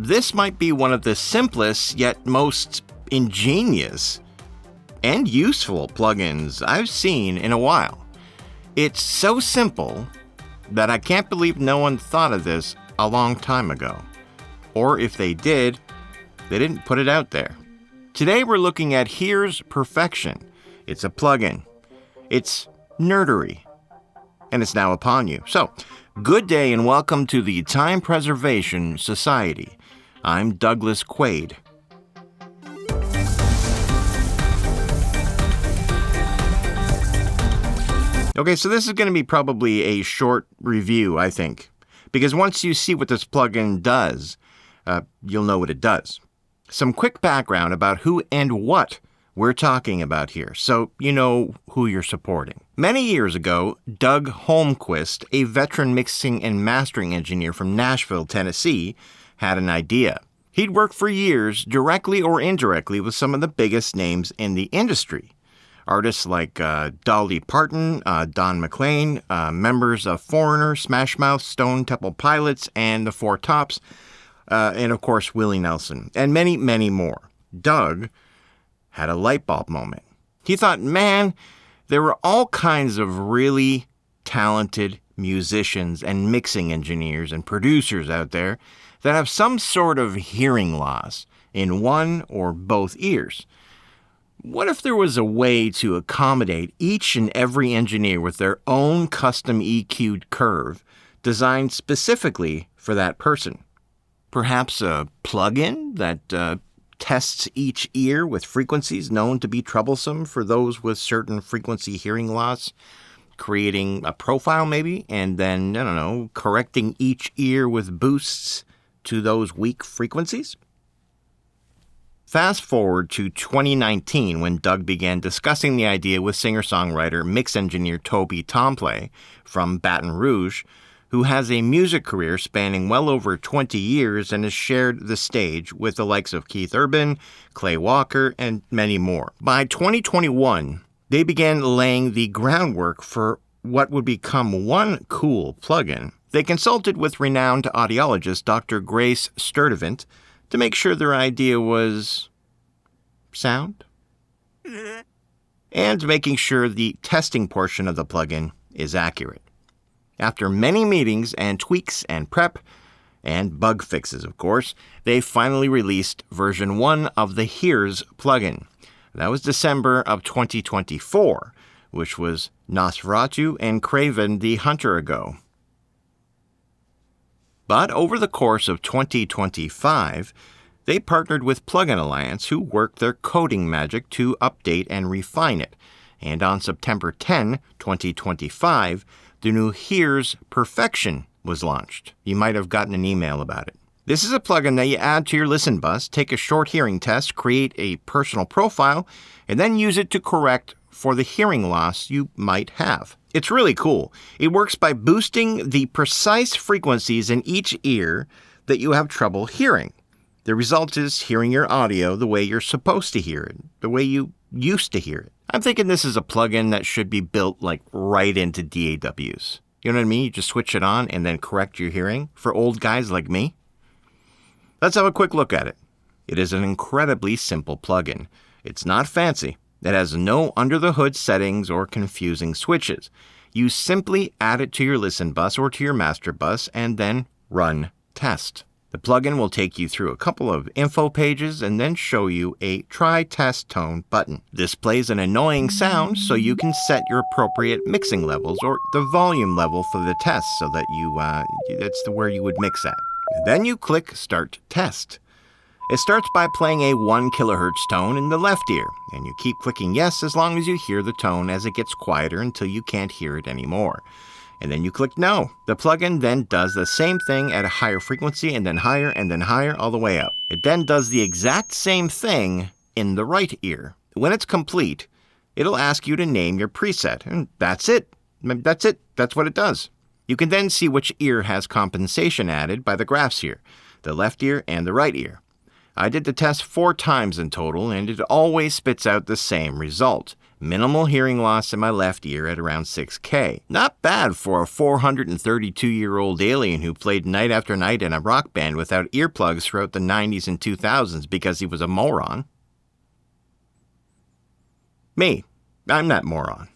this might be one of the simplest yet most ingenious and useful plugins I've seen in a while. It's so simple that I can't believe no one thought of this a long time ago. Or if they did, they didn't put it out there. Today we're looking at Here's Perfection. It's a plugin. It's nerdery. And it's now upon you. So, good day and welcome to the Time Preservation Society. I'm Douglas Quaid. Okay, so this is going to be probably a short review, I think. Because once you see what this plugin does, you'll know what it does. Some quick background about who and what we're talking about here, so you know who you're supporting. Many years ago, Doug Holmquist, a veteran mixing and mastering engineer from Nashville, Tennessee, had an idea. He'd worked for years, directly or indirectly, with some of the biggest names in the industry. Artists like Dolly Parton, Don McLean, members of Foreigner, Smash Mouth, Stone Temple Pilots, and the Four Tops, and of course Willie Nelson, and many, many more. Doug had a light bulb moment. He thought, man, there were all kinds of really talented musicians and mixing engineers and producers out there that have some sort of hearing loss in one or both ears. What if there was a way to accommodate each and every engineer with their own custom EQ'd curve designed specifically for that person? Perhaps a plugin that tests each ear with frequencies known to be troublesome for those with certain frequency hearing loss, creating a profile maybe, and then, correcting each ear with boosts to those weak frequencies? Fast forward to 2019 when Doug began discussing the idea with singer-songwriter mix engineer Toby Tomplay from Baton Rouge, who has a music career spanning well over 20 years and has shared the stage with the likes of Keith Urban, Clay Walker, and many more. By 2021, they began laying the groundwork for what would become one cool plugin. They consulted with renowned audiologist Dr. Grace Sturdivant to make sure their idea was sound, and making sure the testing portion of the plugin is accurate. After many meetings and tweaks and prep, and bug fixes, of course, they finally released version 1 of the Here's plugin. That was December of 2024, which was Nosferatu and Craven the Hunter ago. But over the course of 2025, they partnered with Plugin Alliance, who worked their coding magic to update and refine it. And on September 10, 2025, the new Here's Perfection was launched. You might have gotten an email about it. This is a plugin that you add to your Listen Bus, take a short hearing test, create a personal profile, and then use it to correct for the hearing loss you might have. It's really cool. It works by boosting the precise frequencies in each ear that you have trouble hearing. The result is hearing your audio the way you're supposed to hear it, the way you used to hear it. I'm thinking this is a plugin that should be built right into DAWs. You know what I mean? You just switch it on and then correct your hearing for old guys like me. Let's have a quick look at it. It is an incredibly simple plugin. It's not fancy. It has no under-the-hood settings or confusing switches. You simply add it to your Listen Bus or to your Master Bus and then run test. The plugin will take you through a couple of info pages and then show you a Try Test Tone button. This plays an annoying sound so you can set your appropriate mixing levels or the volume level for the test so that that's where you would mix at. Then you click Start Test. It starts by playing a 1 kHz tone in the left ear, and you keep clicking yes as long as you hear the tone as it gets quieter until you can't hear it anymore. And then you click no. The plugin then does the same thing at a higher frequency and then higher all the way up. It then does the exact same thing in the right ear. When it's complete, it'll ask you to name your preset, and that's it. That's what it does. You can then see which ear has compensation added by the graphs here, the left ear and the right ear. I did the test 4 times in total, and it always spits out the same result. Minimal hearing loss in my left ear at around 6K. Not bad for a 432-year-old alien who played night after night in a rock band without earplugs throughout the 90s and 2000s because he was a moron. Me, I'm that moron.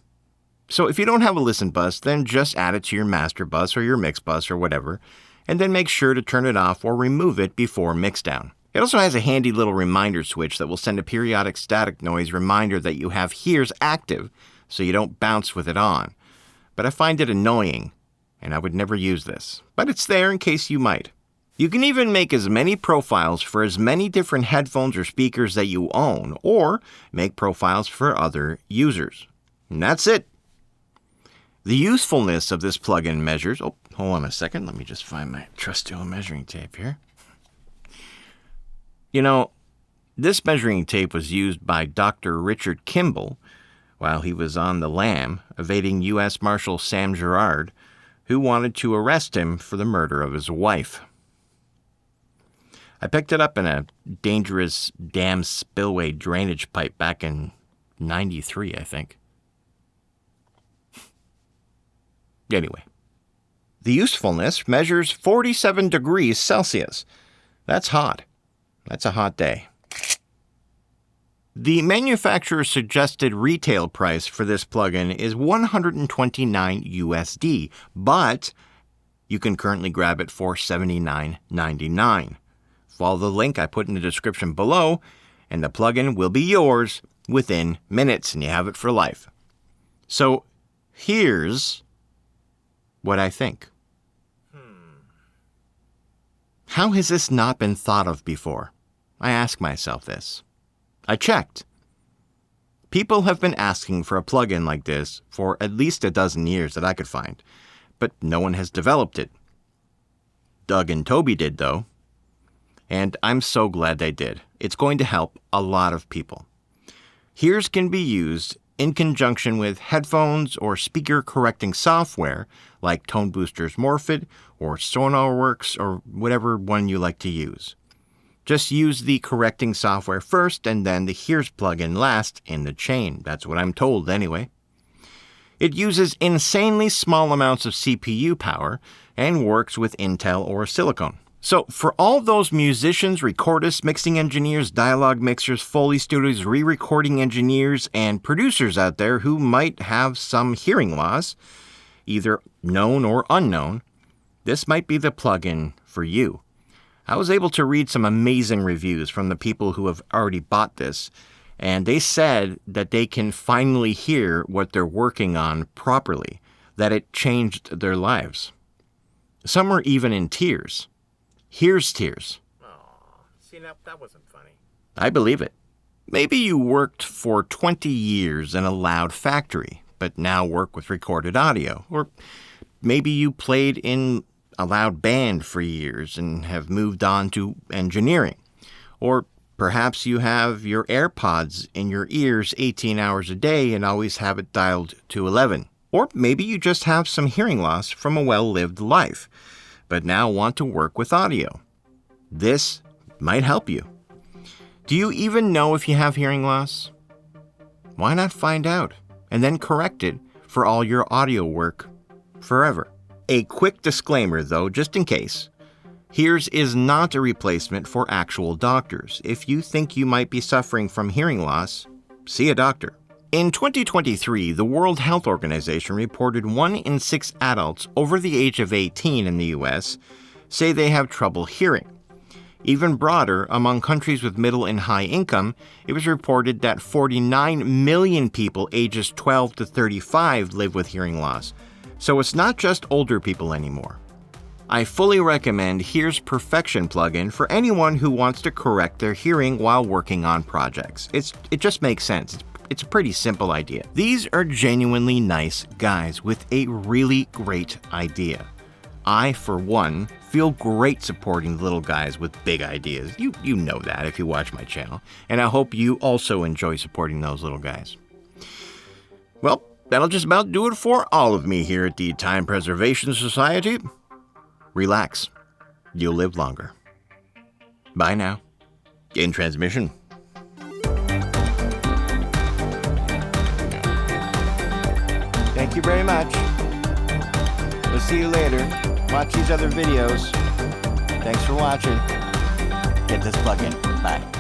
So if you don't have a listen bus, then just add it to your master bus or your mix bus or whatever, and then make sure to turn it off or remove it before mixdown. It also has a handy little reminder switch that will send a periodic static noise reminder that you have Hears active so you don't bounce with it on. But I find it annoying, and I would never use this. But it's there in case you might. You can even make as many profiles for as many different headphones or speakers that you own, or make profiles for other users. And that's it. The usefulness of this plugin measures... Oh, hold on a second. Let me just find my trusty old measuring tape here. You know, this measuring tape was used by Dr. Richard Kimball while he was on the lam evading U.S. Marshal Sam Gerard, who wanted to arrest him for the murder of his wife. I picked it up in a dangerous dam spillway drainage pipe back in '93, I think. Anyway, the usefulness measures 47 degrees Celsius. That's hot. That's a hot day. The manufacturer's suggested retail price for this plugin is $129 USD, but you can currently grab it for $79.99. Follow the link I put in the description below, and the plugin will be yours within minutes, and you have it for life. So here's what I think. How has this not been thought of before? I ask myself this. I checked. People have been asking for a plugin like this for at least a dozen years that I could find, but no one has developed it. Doug and Toby did, though, and I'm so glad they did. It's going to help a lot of people. Hears can be used in conjunction with headphones or speaker correcting software like Tone Boosters Morphid or SonarWorks or whatever one you like to use. Just use the correcting software first and then the Hears plugin last in the chain. That's what I'm told anyway. It uses insanely small amounts of CPU power and works with Intel or silicone. So for all those musicians, recordists, mixing engineers, dialogue mixers, Foley studios, re-recording engineers, and producers out there who might have some hearing loss, either known or unknown, this might be the plugin for you. I was able to read some amazing reviews from the people who have already bought this, and they said that they can finally hear what they're working on properly, that it changed their lives. Some were even in tears. Here's tears. Oh, see, that wasn't funny. I believe it. Maybe you worked for 20 years in a loud factory, but now work with recorded audio. Or maybe you played in a loud band for years and have moved on to engineering. Or perhaps you have your AirPods in your ears 18 hours a day and always have it dialed to 11. Or maybe you just have some hearing loss from a well-lived life, but now want to work with audio. This might help you. Do you even know if you have hearing loss? Why not find out and then correct it for all your audio work forever? A quick disclaimer, though, just in case. Hears is not a replacement for actual doctors. If you think you might be suffering from hearing loss, see a doctor. In 2023, the World Health Organization reported 1 in 6 adults over the age of 18 in the U.S. say they have trouble hearing. Even broader, among countries with middle and high income, it was reported that 49 million people ages 12 to 35 live with hearing loss. So it's not just older people anymore. I fully recommend Hears Perfection plugin for anyone who wants to correct their hearing while working on projects. It just makes sense. It's a pretty simple idea. These are genuinely nice guys with a really great idea. I, for one, feel great supporting little guys with big ideas. You know that if you watch my channel. And I hope you also enjoy supporting those little guys. Well, that'll just about do it for all of me here at the Time Preservation Society. Relax. You'll live longer. Bye now. In transmission. Thank you very much. We'll see you later. Watch these other videos. Thanks for watching. Get this plug in. Bye.